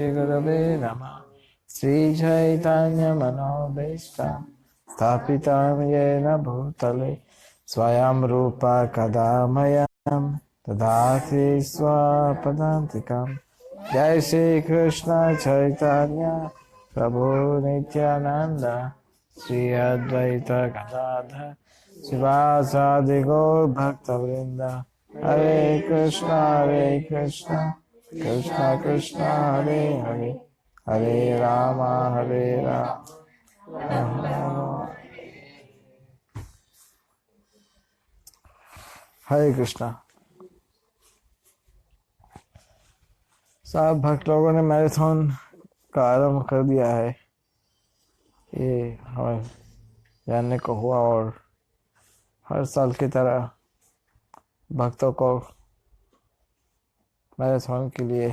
गुरवे नमः। श्रीचैतन्यमनोभीष्टं स्थापितं येन भूतले स्वयं रूपा कदा मह्यं ददाति स्वपदान्तिकं। जय श्री कृष्ण चैतन्य प्रभु नित्यानंद श्री अद्वैत गदाधर शिवासादि गौर भक्तवृंद। हरे कृष्णा कृष्णा कृष्णा हरे हरे हरे राम हरे कृष्णा। सब भक्त लोगों ने मैराथन का आरंभ कर दिया है, ये हमें जानने को हुआ। और हर साल की तरह भक्तों को मैराथन के लिए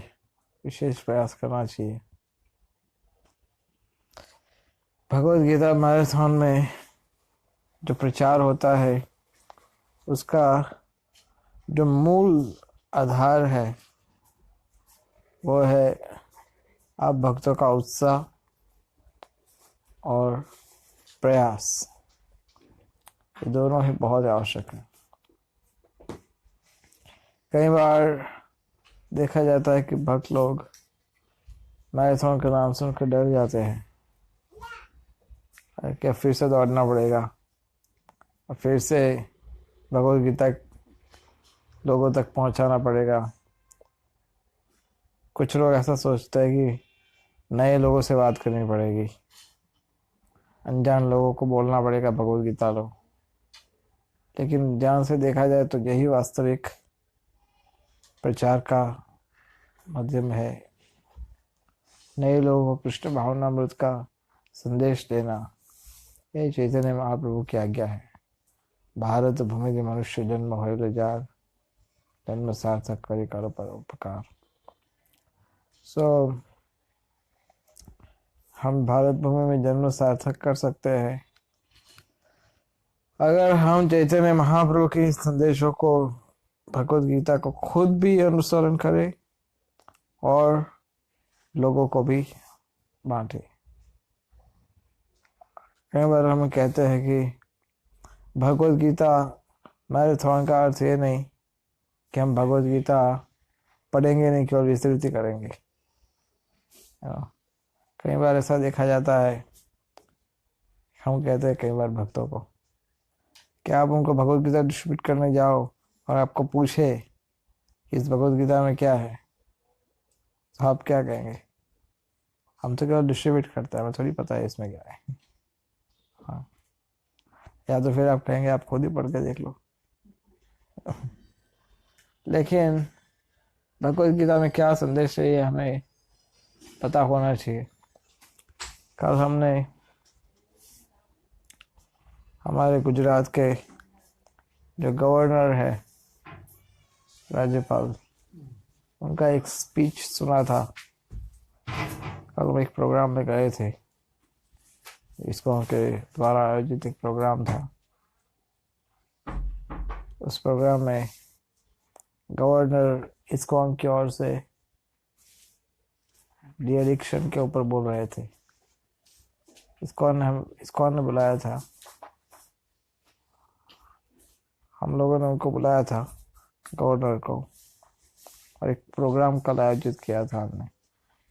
विशेष प्रयास करना चाहिए। भगवद गीता मैराथन में जो प्रचार होता है उसका जो मूल आधार है वो है आप भक्तों का उत्साह और प्रयास, ये दोनों ही बहुत आवश्यक है। कई बार देखा जाता है कि भक्त लोग मैराथन का नाम सुनकर डर जाते हैं, क्या फिर से दौड़ना पड़ेगा और फिर से भगवद गीता लोगों तक पहुंचाना पड़ेगा। कुछ लोग ऐसा सोचते हैं कि नए लोगों से बात करनी पड़ेगी, अनजान लोगों को बोलना पड़ेगा भगवद गीता लो। लेकिन ध्यान से देखा जाए तो यही वास्तविक प्रचार का माध्यम है। नए लोगों को कृष्ण भावनामृत का संदेश देना, यही चैतन्य महाप्रभु की आज्ञा है। भारत भूमि के मनुष्य जन्म होले जार, जन्म सार्थक करे करो पर उपकार। हम भारत भूमि में जन्म सार्थक कर सकते हैं अगर हम चैतन्य महाप्रभु के संदेशों को, भगवद गीता को खुद भी अनुसरण करें और लोगों को भी बांटे। कई बार हम कहते हैं कि भगवद गीता मैराथन का अर्थ ये नहीं कि हम भगवद गीता पढ़ेंगे नहीं, केवल विस्तृति करेंगे। कई बार ऐसा देखा जाता है, हम कहते हैं कई बार भक्तों को कि आप उनको भगवद गीता डिस्ट्रीब्यूट करने जाओ और आपको पूछे इस भगवद गीता में क्या है, तो आप क्या कहेंगे? हम तो केवल डिस्ट्रीब्यूट करते हैं, हमें थोड़ी पता है इसमें क्या है। हाँ, या तो फिर आप कहेंगे आप खुद ही पढ़ के देख लो। लेकिन भगवद गीता में क्या संदेश है ये हमें पता होना चाहिए। कल हमने हमारे गुजरात के जो गवर्नर है, राज्यपाल, उनका एक स्पीच सुना था। कल हम एक प्रोग्राम में गए थे, इसको उनके द्वारा आयोजित एक प्रोग्राम था। उस प्रोग्राम में गवर्नर इस्कॉन की ओर से डी एडिक्शन के ऊपर बोल रहे थे। इस्कॉन ने बुलाया था, हम लोगों ने उनको बुलाया था, गवर्नर को, और एक प्रोग्राम कल आयोजित किया था हमने,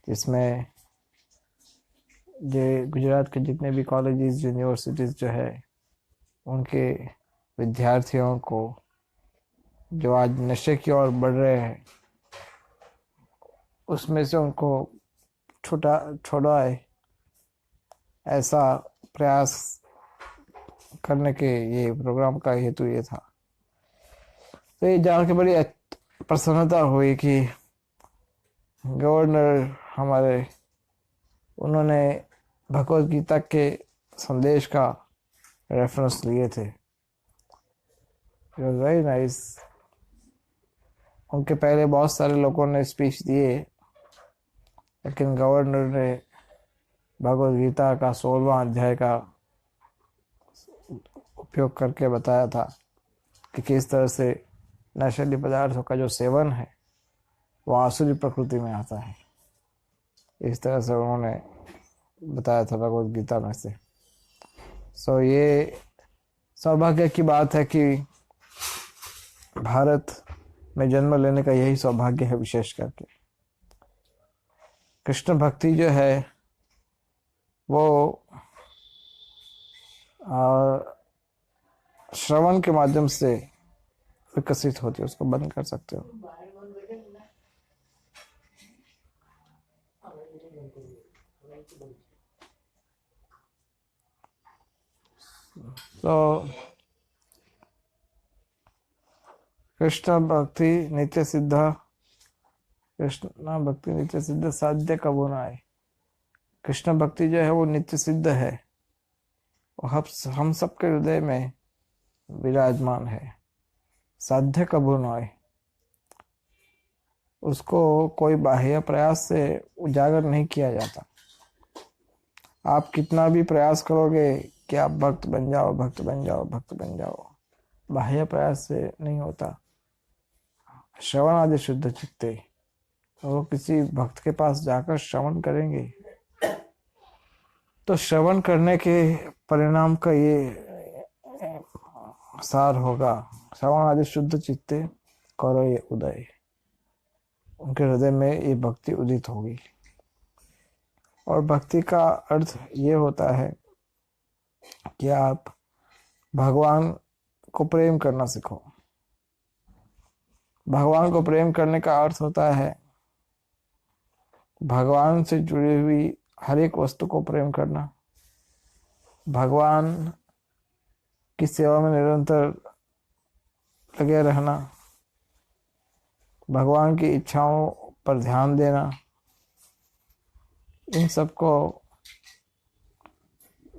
जिसमें जो गुजरात के जितने भी कॉलेजेस यूनिवर्सिटीज़ जो है उनके विद्यार्थियों को जो आज नशे की ओर बढ़ रहे हैं उसमें से उनको छुड़ाए, ऐसा प्रयास करने के ये प्रोग्राम का हेतु ये था। तो ये जान के बड़ी प्रसन्नता हुई कि गवर्नर हमारे, उन्होंने भगवद गीता के संदेश का रेफरेंस लिए थे। It was very nice. उनके पहले बहुत सारे लोगों ने स्पीच दिए, लेकिन गवर्नर ने भगवद गीता का 16वां अध्याय का उपयोग करके बताया था कि किस तरह से नशीले पदार्थों का जो सेवन है वो आसुरी प्रकृति में आता है। इस तरह से उन्होंने बताया था भगवद गीता में से। सो ये सौभाग्य की बात है कि भारत में जन्म लेने का यही सौभाग्य है। विशेष करके कृष्ण भक्ति जो है वो श्रवण के माध्यम से विकसित होती है। उसको बंद कर सकते हो। तो कृष्ण भक्ति नित्य सिद्ध, कृष्ण भक्ति नित्य सिद्ध साध्य कबो न आए। कृष्ण भक्ति जो है वो नित्य सिद्ध है, वो हम सबके हृदय में विराजमान है, साध्य कबो न आए। उसको कोई बाह्य प्रयास से उजागर नहीं किया जाता। आप कितना भी प्रयास करोगे कि आप भक्त बन जाओ, भक्त बन जाओ, भक्त बन जाओ, बाह्य प्रयास से नहीं होता। श्रवण आदि शुद्ध चित्ते, वो किसी भक्त के पास जाकर श्रवण करेंगे तो श्रवण करने के परिणाम का ये सार होगा। श्रवण आदि शुद्ध चित्ते करो ये उदय, उनके हृदय में ये भक्ति उदित होगी। और भक्ति का अर्थ ये होता है कि आप भगवान को प्रेम करना सीखो। भगवान को प्रेम करने का अर्थ होता है भगवान से जुड़ी हुई हर एक वस्तु को प्रेम करना, भगवान की सेवा में निरंतर लगे रहना, भगवान की इच्छाओं पर ध्यान देना। इन सबको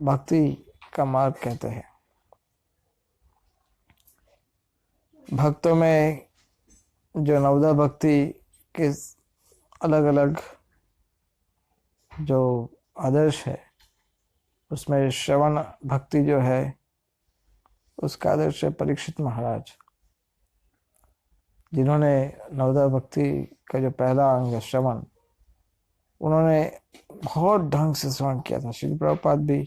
भक्ति का मार्ग कहते हैं। भक्तों में जो नवदा भक्ति के अलग अलग जो आदर्श है, उसमें श्रवण भक्ति जो है उसका आदर्श है परीक्षित महाराज, जिन्होंने नवदा भक्ति का जो पहला अंग है श्रवण, उन्होंने बहुत ढंग से श्रवण किया था। श्री प्रभुपाद भी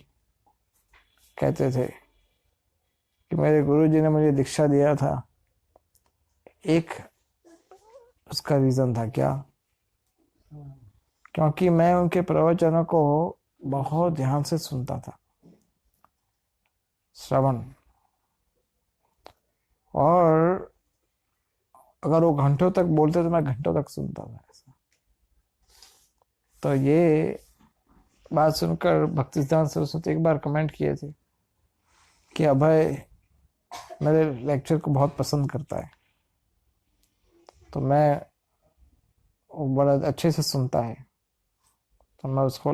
कहते थे कि मेरे गुरुजी ने मुझे दीक्षा दिया था, एक उसका रीजन था क्या, क्योंकि मैं उनके प्रवचनों को बहुत ध्यान से सुनता था, श्रवण। और अगर वो घंटों तक बोलते तो मैं घंटों तक सुनता था ऐसा। तो ये बात सुनकर भक्ति सिद्धांत सरस्वती एक बार कमेंट किए थे कि अभय मेरे लेक्चर को बहुत पसंद करता है, तो मैं वो बड़ा अच्छे से सुनता है, तो मैं उसको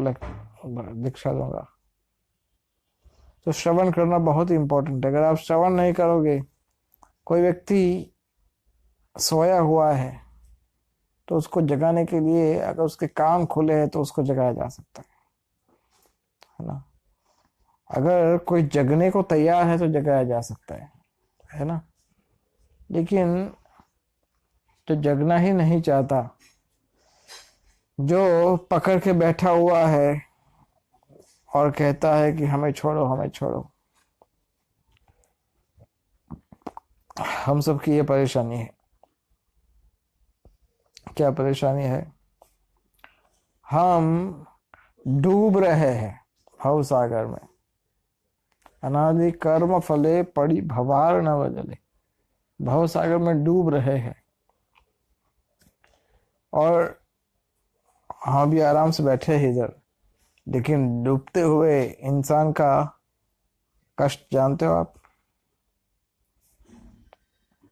दीक्षा दूंगा। तो श्रवण करना बहुत ही इंपॉर्टेंट है। अगर आप श्रवण नहीं करोगे, कोई व्यक्ति सोया हुआ है तो उसको जगाने के लिए अगर उसके कान खुले हैं तो उसको जगाया जा सकता है ना। अगर कोई जगने को तैयार है तो जगाया जा सकता है ना। लेकिन जो जगना ही नहीं चाहता, जो पकड़ के बैठा हुआ है और कहता है कि हमें छोड़ो, हमें छोड़ो, हम सबकी ये परेशानी है। क्या परेशानी है? हम डूब रहे हैं भव सागर में, अनादि कर्म फले पड़ी भवार न बदले। भव सागर में डूब रहे हैं और हम भी आराम से बैठे हैं इधर, लेकिन डूबते हुए इंसान का कष्ट जानते हो आप?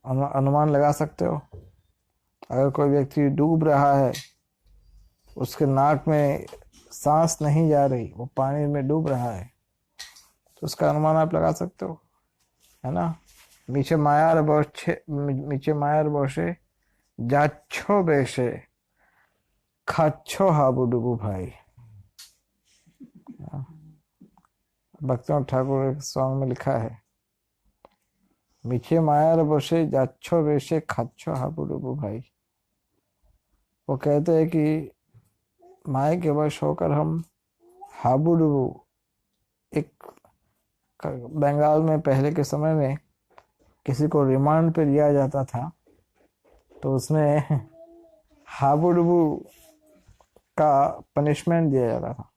अनुमान लगा सकते हो? अगर कोई व्यक्ति डूब रहा है, उसके नाक में सांस नहीं जा रही, वो पानी में डूब रहा है, तो उसका अनुमान आप लगा सकते हो, है ना। मीचे मायार बसे जाच्छो बेशे खाच्छो हाबू डूबू भाई। भक्तिनाथ ठाकुर एक सॉन्ग में लिखा है, मीचे मायार बसे जाच्छो बेशे खाच्छो हाबू डूबू भाई। वो कहते हैं कि माया के वश होकर हम हाबुडुबु, एक बंगाल में पहले के समय में किसी को रिमांड पे लिया जाता था तो उसमें हाबुडुबु का पनिशमेंट दिया जाता था।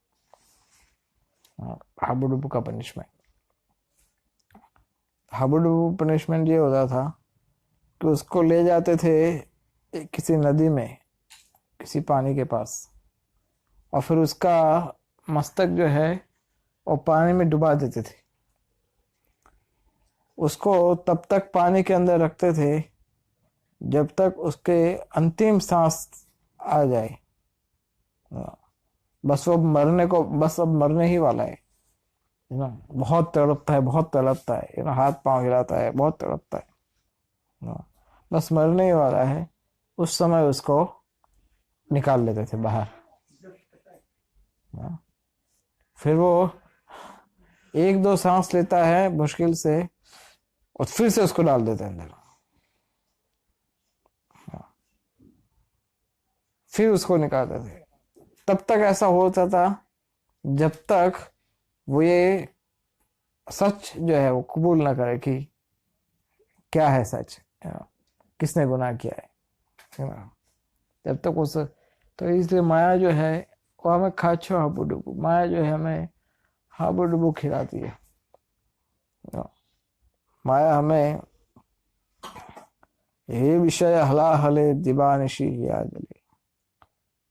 हाबुडुबु का पनिशमेंट, हाबुडुबु पनिशमेंट ये होता था कि उसको ले जाते थे किसी नदी में, किसी पानी के पास, और फिर उसका मस्तक जो है वो पानी में डुबा देते थे। उसको तब तक पानी के अंदर रखते थे जब तक उसके अंतिम सांस आ जाए। बस वो मरने को, बस अब मरने ही वाला है ना, बहुत तड़पता है, बहुत तड़पता है, हाथ पांव हिलाता है, बहुत तड़पता है, बस मरने ही वाला है, उस समय उसको निकाल लेते थे बाहर। फिर वो एक दो सांस लेता है मुश्किल से और फिर से उसको डाल देते हैं अंदर, फिर उसको निकालते थे। तब तक ऐसा होता था जब तक वो ये सच जो है वो कबूल ना करे कि क्या है सच, किसने गुनाह किया है ना। जब तक उस, तो इसलिए माया जो है वो हमें खाचो हाबुडुबु, माया जो है हमें हाबुडुबु खिलाती है। माया हमें ये विषय हलाहले दिवानिशी या जले,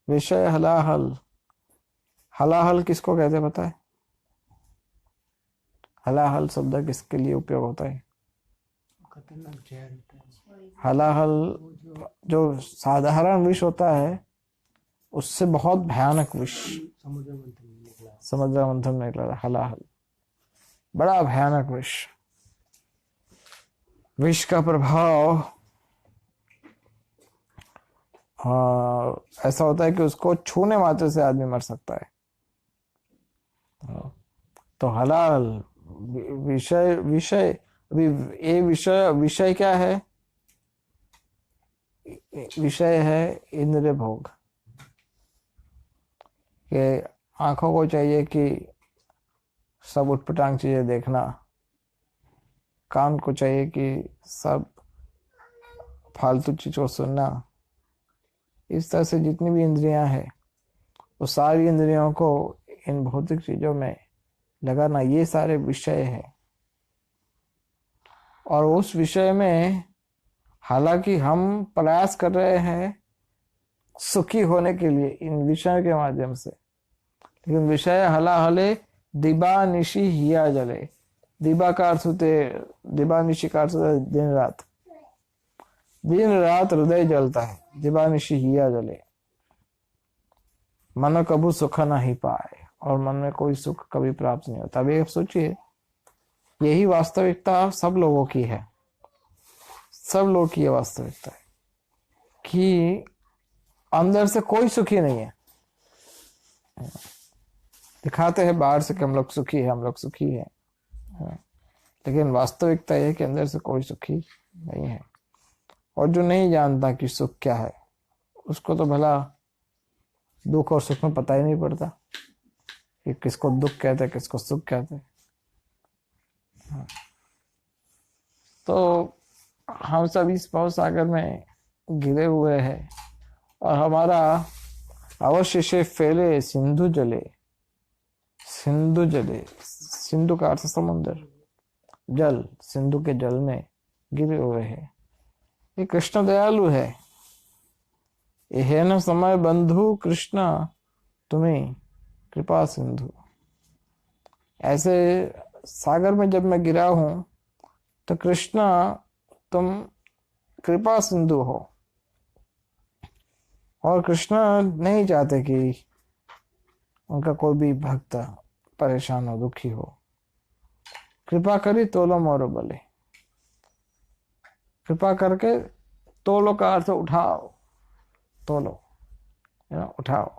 विषय हलाहल, हलाहल किसको कहते पता है? हलाहल शब्द किसके लिए उपयोग होता है? हलाहल जो साधारण विष होता है उससे बहुत भयानक विष समुद्र मंथन में निकला, हलाहल बड़ा भयानक विष। विष का प्रभाव ऐसा होता है कि उसको छूने मात्र से आदमी मर सकता है। तो हलाल विषय, विषय अभी ये विषय, विषय क्या है? विषय है इंद्रिय भोग के। आंखों को चाहिए कि सब उटपटांग चीजें देखना, कान को चाहिए कि सब फालतू चीजों को सुनना। इस तरह से जितनी भी इंद्रियां हैं वो सारी इंद्रियों को इन भौतिक चीजों में लगाना, ये सारे विषय है। और उस विषय में हालांकि हम प्रयास कर रहे हैं सुखी होने के लिए इन विषयों के माध्यम से, लेकिन विषय हला हले दिबा निशी हिया जले। दिबा का अर्थ होते, दिबा निशी का अर्थ होता दिन रात, दिन रात हृदय जलता है। दिबा निशी हिया जले, मन कबू सुख ना ही पाए, और मन में कोई सुख कभी प्राप्त नहीं होता। अभी आप सोचिए, यही वास्तविकता सब लोगों की है, सब लोगों की ये वास्तविकता है कि अंदर से कोई सुखी नहीं है। दिखाते हैं बाहर से कि हम लोग सुखी है, हम लोग सुखी है, लेकिन वास्तविकता यह है कि अंदर से कोई सुखी नहीं है। और जो नहीं जानता कि सुख क्या है, उसको तो भला दुख और सुख में पता ही नहीं पड़ता कि किसको दुख कहते हैं, किसको सुख कहते हैं। तो हम सब इस भव सागर में घिरे हुए हैं और हमारा अवश्य से फैले सिंधु जले। सिंधु जले, सिंधु का अर्थ समुद्र, जल, सिंधु के जल में गिरे हुए हैं। ये कृष्ण दयालु है। ये है न समय बंधु कृष्ण तुम्हें कृपा सिंधु। ऐसे सागर में जब मैं गिरा हूं तो कृष्ण तुम कृपा सिंधु हो। और कृष्ण नहीं चाहते कि उनका कोई भी भक्त परेशान हो, दुखी हो। कृपा करी तोलो मोरो बले, कृपा करके, तोलो का अर्थ उठाओ, तोलो, उठाओ,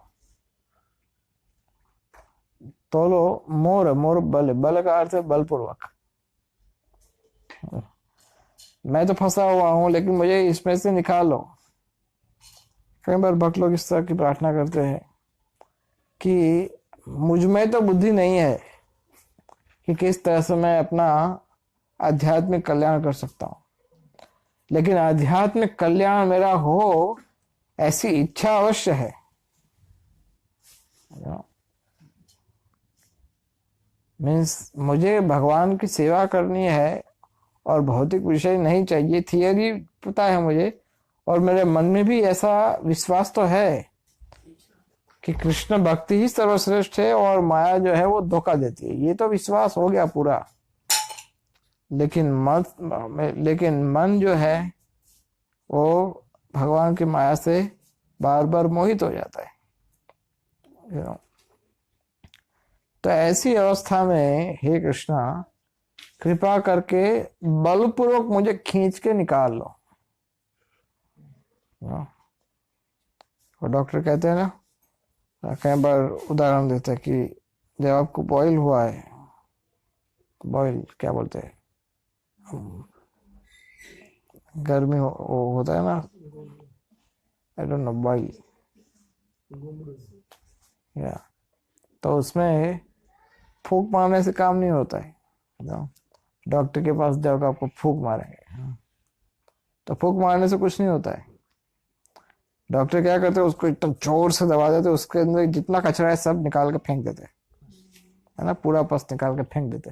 तोलो मोर, मोर बल, बल का अर्थ है बलपूर्वक। मैं तो फंसा हुआ हूं लेकिन मुझे इसमें से निकाल लो। कई बार भक्त लोग इस तरह की प्रार्थना करते हैं कि मुझ में तो बुद्धि नहीं है कि किस तरह से मैं अपना आध्यात्मिक कल्याण कर सकता हूँ, लेकिन आध्यात्मिक कल्याण मेरा हो ऐसी इच्छा अवश्य है। मीन्स मुझे भगवान की सेवा करनी है और भौतिक विषय नहीं चाहिए। थियरी पता है मुझे, और मेरे मन में भी ऐसा विश्वास तो है कि कृष्ण भक्ति ही सर्वश्रेष्ठ है और माया जो है वो धोखा देती है। ये तो विश्वास हो गया पूरा, लेकिन मन जो है वो भगवान की माया से बार बार मोहित हो जाता है। तो ऐसी अवस्था में हे कृष्णा, कृपा करके बलपूर्वक मुझे खींच के निकाल लो। और डॉक्टर कहते हैं ना, कई बार उदाहरण देते हैं कि जब आपको बॉयल हुआ है, बॉयल क्या बोलते हैं, गर्मी होता है ना, आई डोंट नो, बॉयल या, तो उसमें फूंक मारने से काम नहीं होता है। डॉक्टर के पास जाओगे, आपको फूंक मारेंगे, तो फूंक मारने से कुछ नहीं होता है। डॉक्टर क्या करते हैं, उसको एकदम जोर से दबा देते, उसके अंदर जितना कचरा है सब निकाल के फेंक देते है ना, पूरा पस निकाल के फेंक देते।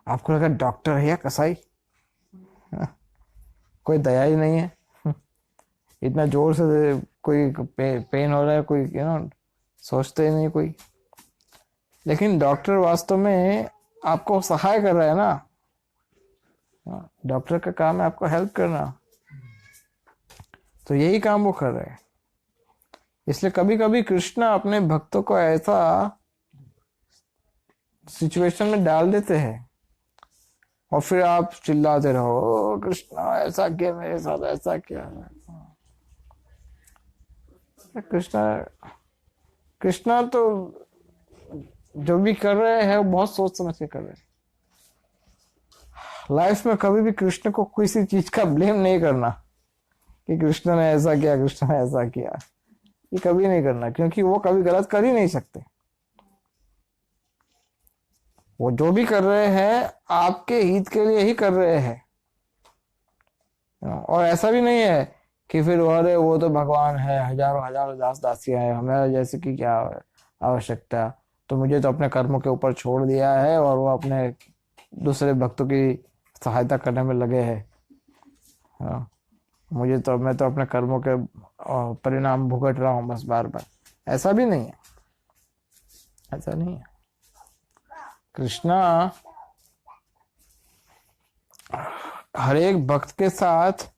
आपको लगा डॉक्टर है या कसाई, कोई दया ही नहीं है। इतना जोर से कोई पेन हो रहा है, कोई सोचते ही नहीं कोई। लेकिन डॉक्टर वास्तव में आपको सहाय कर रहा है ना, डॉक्टर का काम है आपको हेल्प करना, तो यही काम वो कर रहे हैं। इसलिए कभी कभी कृष्ण अपने भक्तों को ऐसा सिचुएशन में डाल देते हैं और फिर आप चिल्लाते रहो, कृष्णा ऐसा किया मेरे साथ, ऐसा किया। कृष्णा तो जो भी कर रहे हैं वो बहुत सोच समझ के कर रहे हैं। लाइफ में कभी भी कृष्ण को किसी चीज का ब्लेम नहीं करना कि कृष्ण ने ऐसा किया, कृष्ण ने ऐसा किया, ये कभी नहीं करना, क्योंकि वो कभी गलत कर ही नहीं सकते। वो जो भी कर रहे हैं आपके हित के लिए ही कर रहे हैं। और ऐसा भी नहीं है कि फिर अरे वो तो भगवान है, हजारों हजारों दास दासियां हैं, हमारा जैसे कि क्या आवश्यकता, तो मुझे तो अपने कर्मों के ऊपर छोड़ दिया है और वो अपने दूसरे भक्तों की सहायता करने में लगे हैं। मैं तो अपने कर्मों के परिणाम भुगत रहा हूं बस बार बार। ऐसा भी नहीं है, ऐसा नहीं है। कृष्णा हर एक भक्त के साथ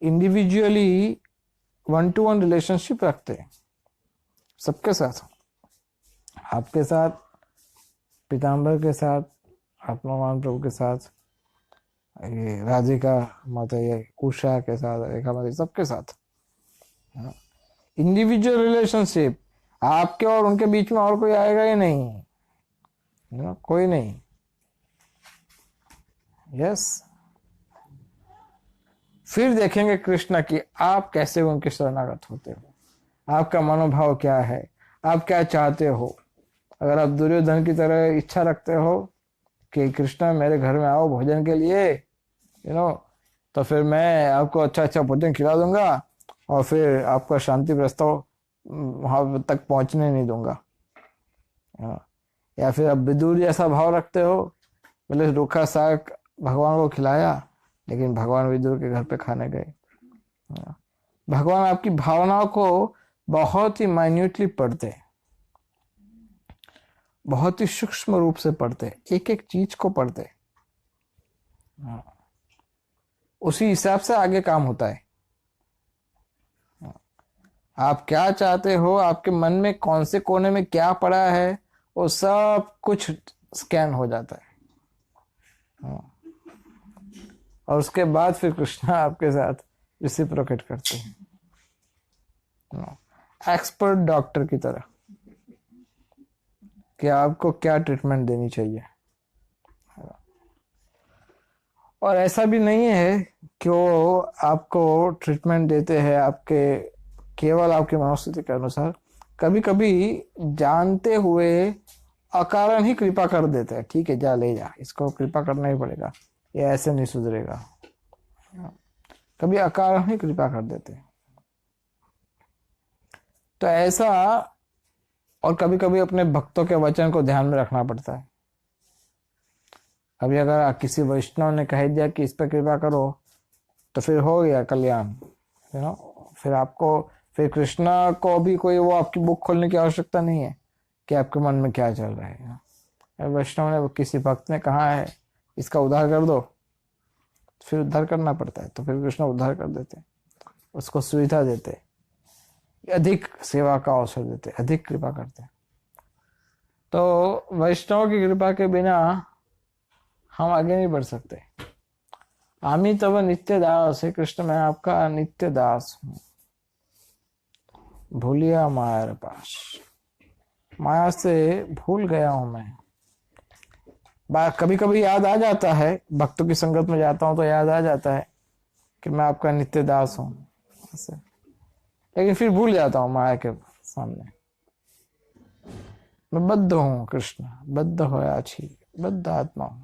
इंडिविजुअली 1-to-1 रिलेशनशिप रखते हैं, सबके साथ, आपके साथ, पीताम्बर के साथ, आत्मावान प्रभु के साथ, ये राधिका माता, ये उषा के साथ, रेखा माता, सबके साथ इंडिविजुअल रिलेशनशिप। आपके और उनके बीच में और कोई आएगा ही नहीं, कोई नहीं। यस, फिर देखेंगे कृष्ण की आप कैसे उनके शरणागत होते हो, आपका मनोभाव क्या है, आप क्या चाहते हो। अगर आप दुर्योधन की तरह इच्छा रखते हो कि कृष्ण मेरे घर में आओ भोजन के लिए, तो फिर मैं आपको अच्छा अच्छा भोजन खिला दूंगा और फिर आपका शांति प्रस्ताव वहां तक पहुंचने नहीं दूंगा। या फिर आप विदुर जैसा भाव रखते हो, बोले रूखा साग भगवान को खिलाया लेकिन भगवान विदुर के घर पे खाने गए। भगवान आपकी भावनाओं को बहुत ही माइन्यूटली पढ़ते, बहुत ही सूक्ष्म रूप से पढ़ते, एक एक चीज को पढ़ते, उसी हिसाब से आगे काम होता है। आप क्या चाहते हो, आपके मन में कौन से कोने में क्या पड़ा है, वो सब कुछ स्कैन हो जाता है। और उसके बाद फिर कृष्ण आपके साथ रिसिप्रोकेट करते हैं, एक्सपर्ट डॉक्टर की तरह, कि आपको क्या ट्रीटमेंट देनी चाहिए। और ऐसा भी नहीं है कि वो आपको ट्रीटमेंट देते हैं आपके केवल आपकी मनोस्थिति के अनुसार। कभी कभी जानते हुए अकारण ही कृपा कर देते हैं। ठीक है, जा ले जा, इसको कृपा करना ही पड़ेगा, ये ऐसे नहीं सुधरेगा। कभी अकारण ही कृपा कर देते हैं। तो ऐसा, और कभी कभी अपने भक्तों के वचन को ध्यान में रखना पड़ता है। अभी अगर किसी वैष्णव ने कह दिया कि इस पर कृपा करो, तो फिर हो गया कल्याण, फिर आपको, फिर कृष्णा को भी कोई वो आपकी बुक खोलने की आवश्यकता नहीं है कि आपके मन में क्या चल रहा है। वैष्णव ने, किसी भक्त ने कहा है इसका उद्धार कर दो, फिर उद्धार करना पड़ता है, तो फिर कृष्ण उद्धार कर देते, उसको सुविधा देते, अधिक सेवा का अवसर देते, अधिक कृपा करते। तो वैष्णव की कृपा के बिना हम आगे नहीं बढ़ सकते। आमी तब नित्य दास, हे कृष्ण मैं आपका नित्य दास हूं, भूलिया माया पास, माया से भूल गया हूं मैं। कभी कभी याद आ जाता है, भक्तों की संगत में जाता हूं तो याद आ जाता है कि मैं आपका नित्य दास हूं, ऐसे, लेकिन फिर भूल जाता हूं माया के सामने। मैं बद्ध हूं कृष्ण, बद्ध होया छी, बद्ध आत्मा हूं।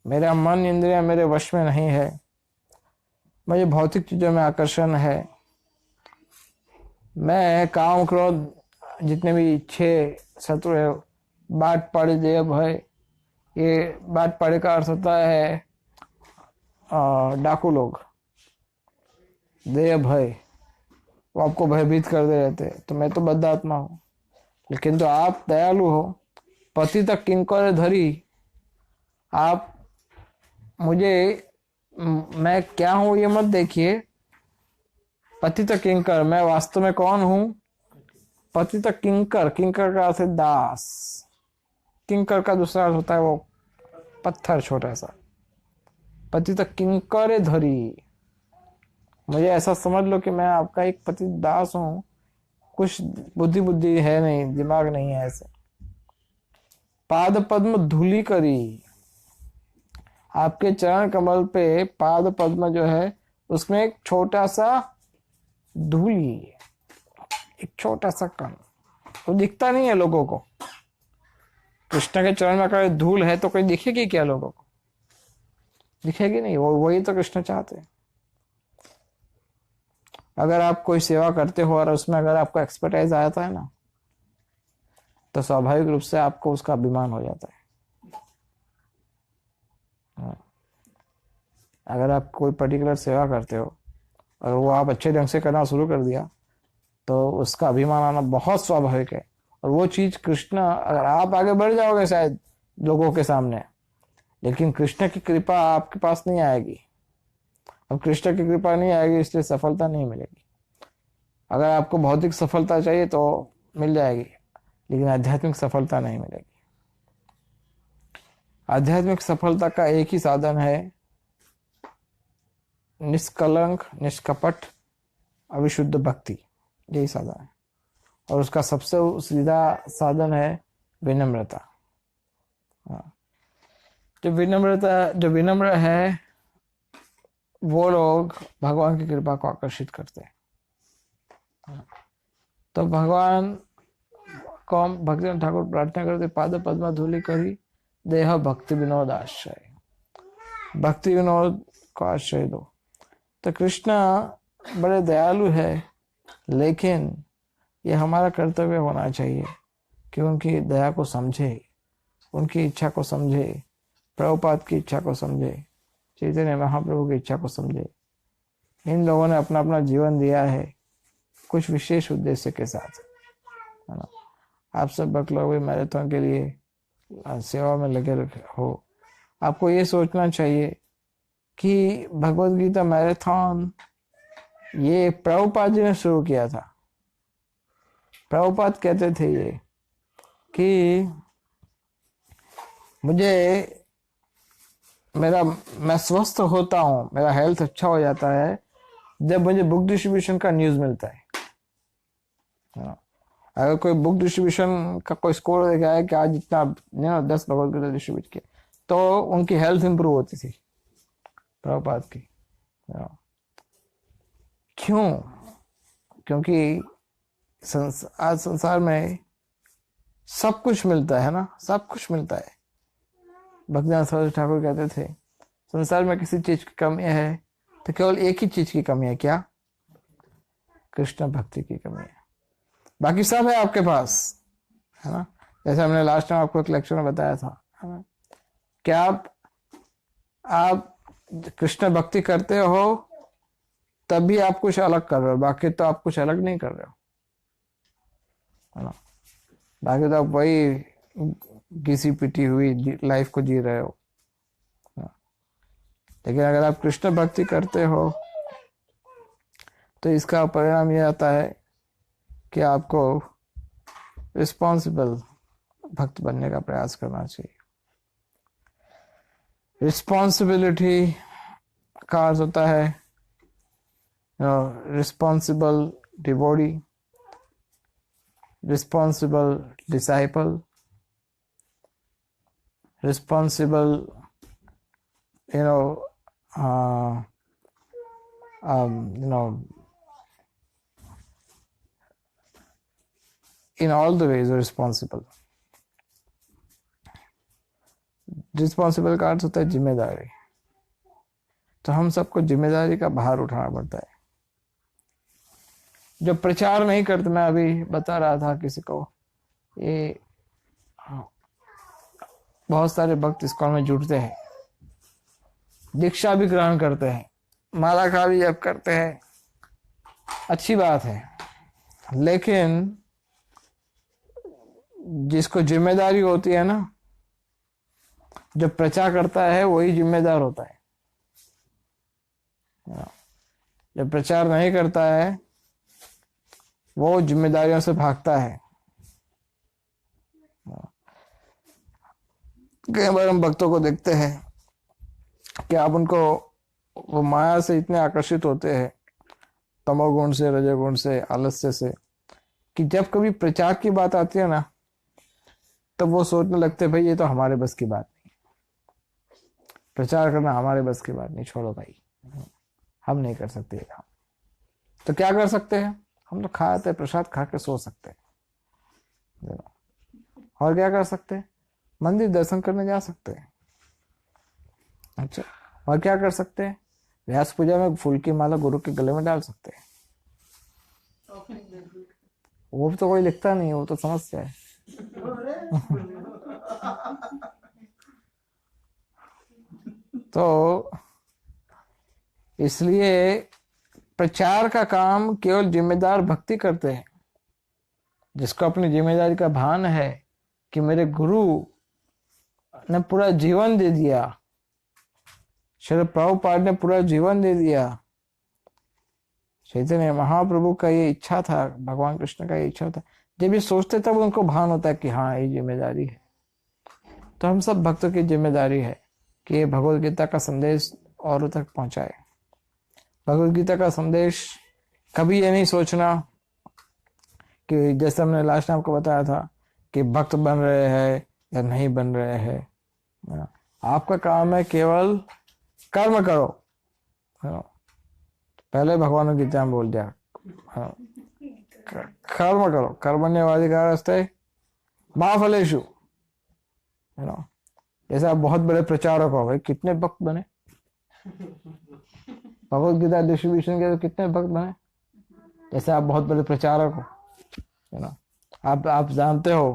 मेरा मन इंद्रिया मेरे वश में नहीं है, मुझे भौतिक चीजों में आकर्षण है। मैं काम क्रोध जितने भी इच्छे शत्रु है, बाट पाड़े देह भय, ये बाट पाड़े का अर्थ होता है डाकू लोग, देह भय, वो आपको भयभीत कर दे रहते। तो मैं तो बद्ध आत्मा हूं, लेकिन तो आप दयालु हो, पति तक किंकर धरी, आप मुझे, मैं क्या हूं ये मत देखिए, पति तक किंकर, मैं वास्तव में कौन हूं, पति तक किंकर, किंकर का अर्थ है दास, किंकर का दूसरा अर्थ होता है वो पत्थर छोटा सा, पति तक किंकर धरी, मुझे ऐसा समझ लो कि मैं आपका एक पति दास हूं, कुछ बुद्धि है नहीं, दिमाग नहीं है ऐसे। पाद पद्म धूली करी, आपके चरण कमल पे पाद पद्म जो है उसमें एक छोटा सा धूली, एक छोटा सा कण, वो दिखता नहीं है लोगों को। कृष्ण के चरण में अगर धूल है तो कोई दिखेगी क्या लोगों को? दिखेगी नहीं। वो वही तो कृष्ण चाहते हैं। अगर आप कोई सेवा करते हो और उसमें अगर आपको एक्सपर्टाइज आता है ना, तो स्वाभाविक रूप से आपको उसका अभिमान हो जाता है। अगर आप कोई पर्टिकुलर सेवा करते हो और वो आप अच्छे ढंग से करना शुरू कर दिया, तो उसका अभिमान आना बहुत स्वाभाविक है। और वो चीज कृष्ण, अगर आप आगे बढ़ जाओगे शायद लोगों के सामने, लेकिन कृष्ण की कृपा आपके पास नहीं आएगी। अब कृष्ण की कृपा नहीं आएगी, इसलिए सफलता नहीं मिलेगी। अगर आपको भौतिक सफलता चाहिए तो मिल जाएगी, लेकिन आध्यात्मिक सफलता नहीं मिलेगी। आध्यात्मिक सफलता का एक ही साधन है, निष्कलंक निष्कपट अविशुद्ध भक्ति, यही साधन है। और उसका सबसे सीधा साधन है विनम्रता। जो विनम्र है वो लोग भगवान की कृपा को आकर्षित करते हैं। तो भगवान को भक्ति ठाकुर प्रार्थना करते, पाद पद्मा धूलि करी देह भक्ति विनोद आश्रय, भक्ति विनोद को आश्रय दो। तो कृष्ण बड़े दयालु है, लेकिन ये हमारा कर्तव्य होना चाहिए कि उनकी दया को समझे, उनकी इच्छा को समझे, प्रभुपाद की इच्छा को समझे, चैतन्य महाप्रभु की इच्छा को समझे। इन लोगों ने अपना अपना जीवन दिया है कुछ विशेष उद्देश्य के साथ, है ना। आप सब भक्त लोग भी मैराथन के लिए सेवा में लगे हो। आपको ये सोचना चाहिए कि भगवद गीता मैराथन ये प्रभुपाद जी ने शुरू किया था। प्रभुपाद कहते थे ये कि मैं स्वस्थ होता हूँ, मेरा हेल्थ अच्छा हो जाता है जब मुझे बुक डिस्ट्रीब्यूशन का न्यूज मिलता है। अगर कोई बुक डिस्ट्रीब्यूशन का कोई स्कोर देखा है कि आज इतना 10 भगवद गीता डिस्ट्रीब्यूट किया, तो उनकी हेल्थ इंप्रूव होती थी प्रभुपाद की। क्यों? क्योंकि आज संसार में सब कुछ मिलता है ना, सब कुछ मिलता है। भक्तिनाथ सरस्वती ठाकुर कहते थे संसार में किसी चीज की कमी है तो केवल एक ही चीज की कमी है, क्या? कृष्ण भक्ति की कमी है। बाकी सब है आपके पास, है ना। जैसे हमने लास्ट टाइम आपको एक लेक्चर में बताया था, है ना, कि आप कृष्ण भक्ति करते हो तभी आप कुछ अलग कर रहे हो, बाकी तो आप कुछ अलग नहीं कर रहे हो, है ना। बाकी तो आप वही घिसी पिटी हुई लाइफ को जी रहे हो। लेकिन अगर आप कृष्ण भक्ति करते हो तो इसका परिणाम ये आता है कि आपको रिस्पॉन्सिबल भक्त बनने का प्रयास करना चाहिए। रिस्पॉन्सिबिलिटी का अर्थ होता है responsible devotee, responsible disciple, responsible you know in all the ways responsible। Responsible का अर्थ होता है जिम्मेदारी। तो हम सबको जिम्मेदारी का भार उठाना पड़ता है। जो प्रचार नहीं करते, मैं अभी बता रहा था किसी को, ये बहुत सारे भक्त इस्कॉन में जुड़ते हैं, दीक्षा भी ग्रहण करते हैं, माला का भी जप करते हैं, अच्छी बात है। लेकिन जिसको जिम्मेदारी होती है ना, जो प्रचार करता है वही जिम्मेदार होता है। जो प्रचार नहीं करता है वो जिम्मेदारियों से भागता है। कई बार हम भक्तों को देखते हैं कि आप उनको, वो माया से इतने आकर्षित होते हैं, तमोगुण से, रजोगुण से, आलस्य से, कि जब कभी प्रचार की बात आती है ना, तो वो सोचने लगते भाई ये तो हमारे बस की बात नहीं, प्रचार करना हमारे बस की बात नहीं, छोड़ो भाई, हम नहीं कर सकते ये काम। तो क्या कर सकते हैं? हम तो खाते प्रसाद खा के सो सकते हैं, और क्या कर सकते हैं? मंदिर दर्शन करने जा सकते हैं। अच्छा, और क्या कर सकते हैं? व्यास पूजा में फूल की माला गुरु के गले में डाल सकते हैं। वो भी तो कोई लिखता नहीं, वो तो समस्या है। तो इसलिए प्रचार का काम केवल जिम्मेदार भक्ति करते हैं। जिसको अपनी जिम्मेदारी का भान है कि मेरे गुरु ने पूरा जीवन दे दिया, श्री प्रभुपाद ने पूरा जीवन दे दिया, चैतन्य महाप्रभु का ये इच्छा था, भगवान कृष्ण का ये इच्छा था, जब ये सोचते तब उनको भान होता है कि हाँ ये जिम्मेदारी है। तो हम सब भक्तों की जिम्मेदारी है कि ये भगवद गीता का संदेश औरों तक पहुंचाए। भगवद गीता का संदेश कभी ये नहीं सोचना कि जैसे हमने लास्ट टाइम आपको बताया था कि भक्त बन रहे हैं या नहीं बन रहे हैं। आपका काम है केवल कर्म करो। पहले भगवान गीता में बोल दिया कर्म करो, कर्मण्येवाधिकारस्ते मा फलेषु। जैसे आप बहुत बड़े प्रचारक हो, भाई कितने भक्त बने, भगवद गीता डिस्ट्रीब्यूशन के तो कितने भक्त बने। जैसे आप बहुत बड़े प्रचारक हो, है ना, आप जानते हो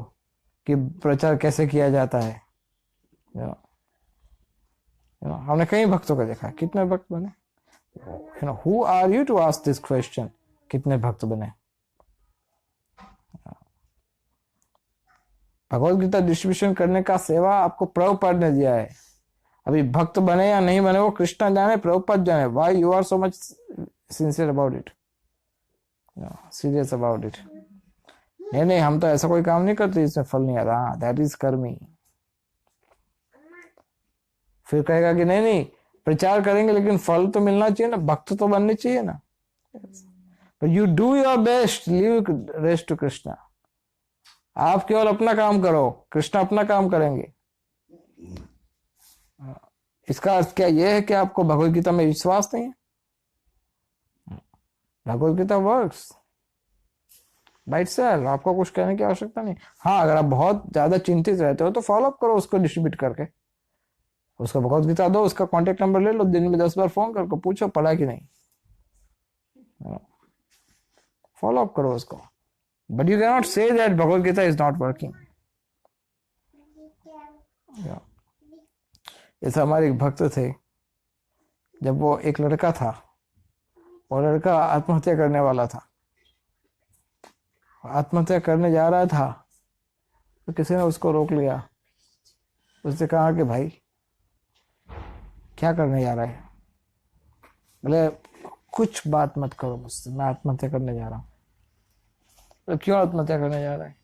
कि प्रचार कैसे किया जाता है। हमने कई भक्तों को देखा, कितने भक्त बने। Who are you to ask this question, कितने भक्त बने। भगवद गीता डिस्ट्रीब्यूशन करने का सेवा आपको प्रभुपाद ने दिया है। अभी भक्त बने या नहीं बने वो कृष्ण जाने, प्रभुपाद जाने। Why you are so much sincere about it, serious about it. नहीं, हम तो ऐसा कोई काम नहीं करते इसमें फल नहीं आ रहा, दैट इज कर्मी। फिर कहेगा कि नहीं प्रचार करेंगे लेकिन फल तो मिलना चाहिए ना, भक्त तो बनने चाहिए ना। But you do your best, leave rest to Krishna. आप केवल अपना काम करो, कृष्ण अपना काम करेंगे। इसका अर्थ क्या यह है कि आपको भगवद गीता में विश्वास नहीं है? Bhagavad Gita works. By it self, आपको कुछ कहने की आवश्यकता नहीं। हाँ, अगर आप बहुत ज्यादा चिंतित रहते हो तो फॉलो अप करो उसको डिस्ट्रीब्यूट करके, उसका भगवत गीता दो, उसका कांटेक्ट नंबर ले लो, दिन में 10 बार फोन करके पूछो पढ़ा कि नहीं, फॉलो अप करो उसको। But you can not say that Bhagavat Gita is not working. जैसे हमारे एक भक्त थे, जब वो एक लड़का था, वो लड़का आत्महत्या करने वाला था, आत्महत्या करने जा रहा था, तो किसी ने उसको रोक लिया। उसने कहा कि भाई क्या करने जा रहा है? बोले कुछ बात मत करो मुझसे, मैं आत्महत्या करने जा रहा हूँ। तो क्यों आत्महत्या करने जा रहा है?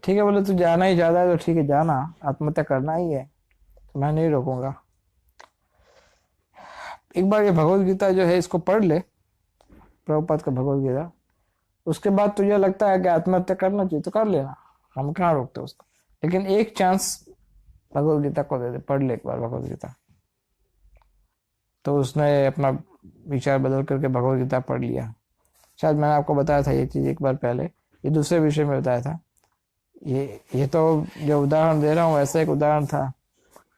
ठीक है, बोले तू जाना ही चाहता है तो ठीक है जाना, आत्महत्या करना ही है तो मैं नहीं रोकूंगा। एक बार ये भगवत गीता जो है इसको पढ़ ले, प्रभुपाद का भगवत गीता, उसके बाद तुझे लगता है कि आत्महत्या करना चाहिए तो कर लेना, हम कहाँ रोकते उसको। लेकिन एक चांस भगवत गीता को दे दे, पढ़ ले एक बार भगवत गीता। तो उसने अपना विचार बदल करके भगवत गीता पढ़ लिया। शायद मैंने आपको बताया था ये चीज एक बार पहले, ये दूसरे विषय में बताया था। ये तो जो उदाहरण दे रहा हूँ ऐसा एक उदाहरण था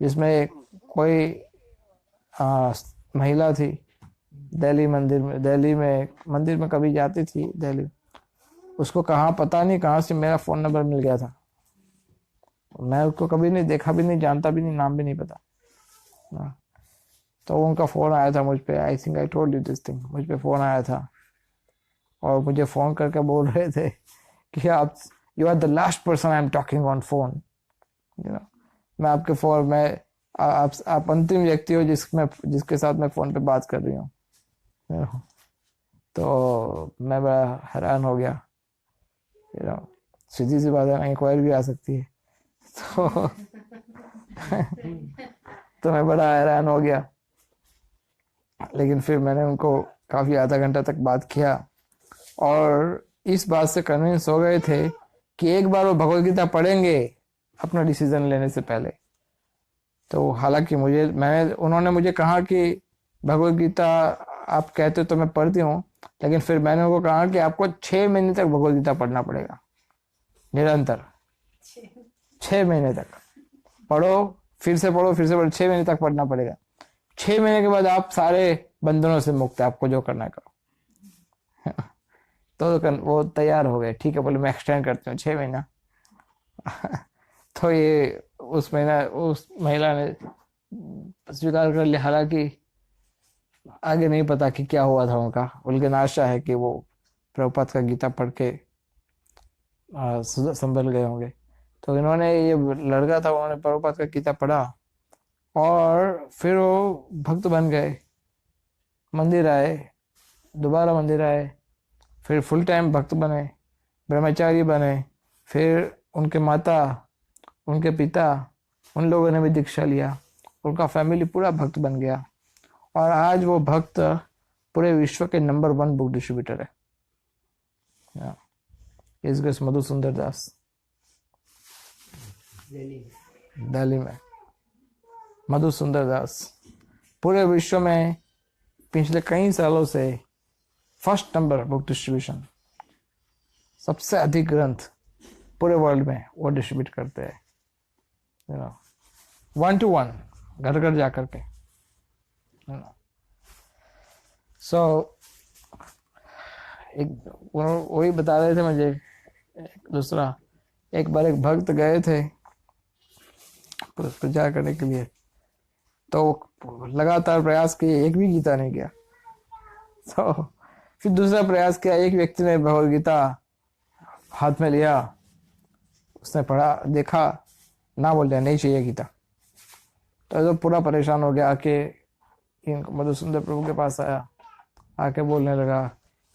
जिसमें कोई महिला थी, दिल्ली में मंदिर में कभी जाती थी दिल्ली, उसको कहाँ पता नहीं कहाँ से मेरा फोन नंबर मिल गया था। मैं उसको कभी नहीं देखा भी नहीं, जानता भी नहीं, नाम भी नहीं पता। तो उनका फोन आया था मुझ पे, I think I told you this thing, मुझ पे फोन आया था और मुझे फोन करके बोल रहे थे कि आप you are the last person I am talking on phone, you know, मैं आपके फोन में आप अंतिम व्यक्ति हो जिसके साथ मैं फोन पे बात कर रही हूँ। तो मैं बड़ा हैरान हो गया, यू नो, सीधी सी बात है, इंक्वायरी भी आ सकती है। तो तो मैं बड़ा हैरान हो गया। लेकिन फिर मैंने उनको काफी आधा घंटा तक बात किया और इस बात से कन्विंस हो गए थे कि एक बार वो भगवत गीता पढ़ेंगे अपना डिसीजन लेने से पहले। तो हालांकि उन्होंने मुझे कहा कि भगवत गीता आप कहते तो मैं पढ़ती हूँ, लेकिन फिर मैंने उनको कहा कि आपको 6 महीने तक भगवत गीता पढ़ना पड़ेगा, निरंतर 6 महीने तक पढ़ो, फिर से पढ़ो, फिर से पढ़ो, 6 महीने तक पढ़ना पड़ेगा। 6 महीने के बाद आप सारे बंधनों से मुक्त है, आपको जो करना है करो। तो वो तैयार हो गए, ठीक है बोले मैं एक्सटेंड करती हूँ 6 महीना। तो ये उस महिला ने स्वीकार कर लिया, हालांकि आगे नहीं पता कि क्या हुआ था उनका, लेकिन आशा है कि वो प्रभुपाद का गीता पढ़ के संभल गए होंगे। तो इन्होंने, ये लड़का था, उन्होंने प्रभुपाद का गीता पढ़ा और फिर वो भक्त बन गए, मंदिर आए, दोबारा मंदिर आए, फिर फुल टाइम भक्त बने, ब्रह्मचारी बने, फिर उनके माता, उनके पिता, उन लोगों ने भी दीक्षा लिया, उनका फैमिली पूरा भक्त बन गया और आज वो भक्त पूरे विश्व के नंबर 1 बुक डिस्ट्रीब्यूटर है। इस गस मधुसुंदर दास, दिल्ली में मधुसुंदर दास पूरे विश्व में पिछले कई सालों से फर्स्ट नंबर बुक डिस्ट्रीब्यूशन, सबसे अधिक ग्रंथ पूरे वर्ल्ड में वो डिस्ट्रीब्यूट करते हैं, यू नो, 1 to 1 घर घर जाकर के, यू नो। सो एक वही बता रहे थे मुझे दूसरा, एक बार एक भक्त गए थे प्रचार करने के लिए, तो लगातार प्रयास किए, एक भी गीता नहीं गया। तो फिर दूसरा प्रयास किया, एक व्यक्ति ने भगवद गीता हाथ में लिया, उसने पढ़ा, देखा, ना बोल दिया नहीं चाहिए गीता। तो पूरा परेशान हो गया, आके मधुसुंदर प्रभु के पास आया, आके बोलने लगा,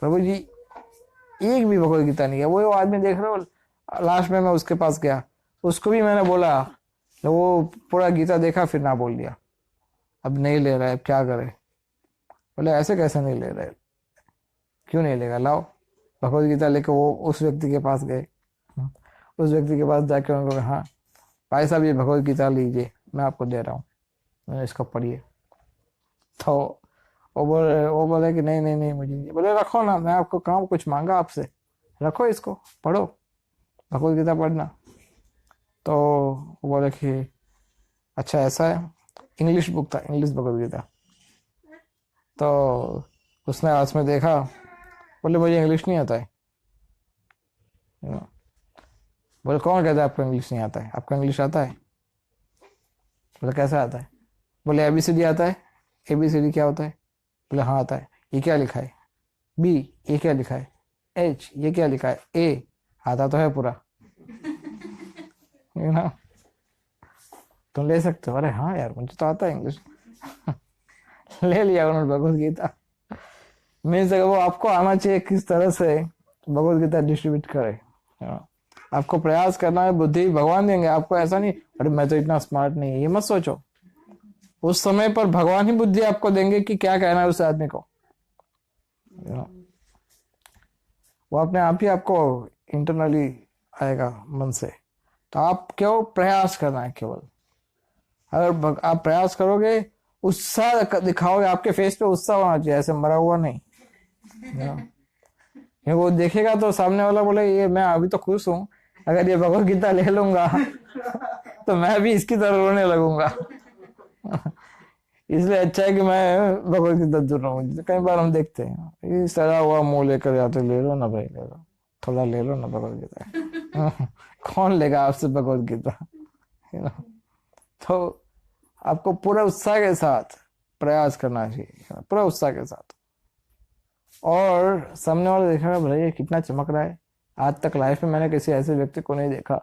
प्रभु जी एक भी भगवद गीता नहीं है। वो आदमी देख रहे हो, लास्ट में मैं उसके पास गया, उसको भी मैंने बोला, तो वो पूरा गीता देखा फिर ना बोल दिया, अब नहीं ले रहा है, अब क्या करे। बोले ऐसे कैसे नहीं ले रहे, क्यों नहीं लेगा, लाओ भगवद गीता लेके वो उस व्यक्ति के पास गए, उस व्यक्ति के पास जाके उनको, हाँ भाई साहब ये भगवद गीता लीजिए, मैं आपको दे रहा हूँ, इसको पढ़िए। तो वो बोले कि नहीं नहीं नहीं मुझे नहीं। बोले रखो ना, मैं आपको काम कुछ मांगा आपसे, रखो इसको पढ़ो, भगवत गीता पढ़ना। तो वो बोले कि अच्छा ऐसा है। इंग्लिश बुक था, इंग्लिश भगवत गीता। तो उसने आज में देखा, बोले मुझे इंग्लिश नहीं आता है। बोले कौन कहता है आपको इंग्लिश नहीं आता है, आपको इंग्लिश आता है? बोले कैसे आता है? बोले एबीसीडी आता है। एबीसीडी क्या होता है? बोले हाँ आता है। ये क्या लिखा है? बी, ये क्या लिखा है? एच, ये क्या लिखा है? ए, आता तो है पूरा। यू नो, तुम ले सकते हो। अरे हाँ यार मुझे तो आता है इंग्लिश। ले लिया उन्होंने भगवत गीता। मीन्स वो आपको आना चाहिए किस तरह से भगवत गीता डिस्ट्रीब्यूट करे। आपको प्रयास करना है, बुद्धि भगवान देंगे आपको, ऐसा नहीं अरे मैं तो इतना स्मार्ट नहीं, ये मत सोचो। उस समय पर भगवान ही बुद्धि आपको देंगे कि क्या कहना है उस आदमी को। वो अपने आप ही आपको इंटरनली आएगा मन से। तो आप क्यों प्रयास करना है केवल। अगर आप प्रयास करोगे, उत्साह दिखाओगे, आपके फेस पे उत्साह होना चाहिए, ऐसे मरा हुआ नहीं। ये वो देखेगा तो सामने वाला बोले ये मैं अभी तो खुश हूं, अगर ये भगवत गीता ले लूंगा तो मैं भी इसकी तरह रोने लगूंगा। इसलिए अच्छा है कि मैं भगवत गीता दूर रहूं। कई बार हम देखते हैं ये सड़ा हुआ मुंह लेकर जाते, ले लो ना भाई, ले लो थोड़ा, ले लो ना भगवत गीता। कौन लेगा आपसे भगवत गीता? तो आपको पूरे उत्साह के साथ प्रयास करना चाहिए, पूरा उत्साह के साथ। और सामने वाला देखेगा भैया कितना चमक रहा है। आज तक लाइफ में मैंने किसी ऐसे व्यक्ति को नहीं देखा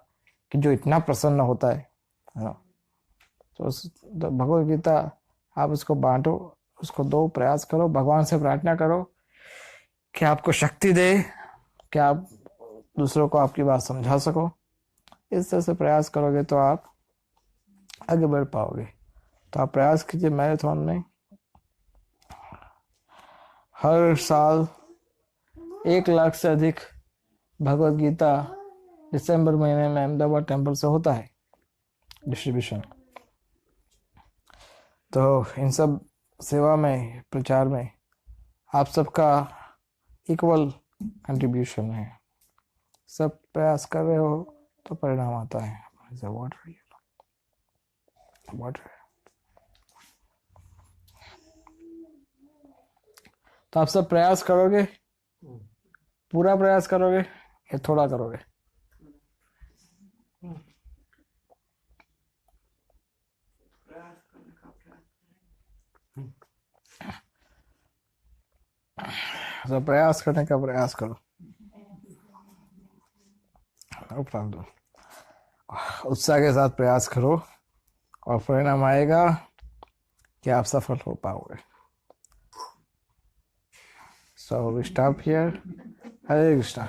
कि जो इतना प्रसन्न होता है ना। तो भगवत गीता आप उसको बांटो, उसको दो, प्रयास करो, भगवान से प्रार्थना करो कि आपको शक्ति दे कि आप दूसरों को आपकी बात समझा सको। इस तरह से प्रयास करोगे तो आप आगे बढ़ पाओगे। तो आप प्रयास कीजिए मैराथन में। हर साल 1 लाख से अधिक भगवत गीता दिसंबर महीने में अहमदाबाद टेम्पल से होता है डिस्ट्रीब्यूशन। तो इन सब सेवा में, प्रचार में आप सबका इक्वल कंट्रीब्यूशन है। सब प्रयास कर रहे हो तो परिणाम आता है। वाटर तो आप सब प्रयास करोगे, पूरा प्रयास करोगे या थोड़ा करोगे? तो प्रयास करने का प्रयास करो, नो प्रॉब्लम। उत्साह के साथ प्रयास करो और परिणाम आएगा कि आप सफल हो पाओगे। So we stop here. Hare Krishna.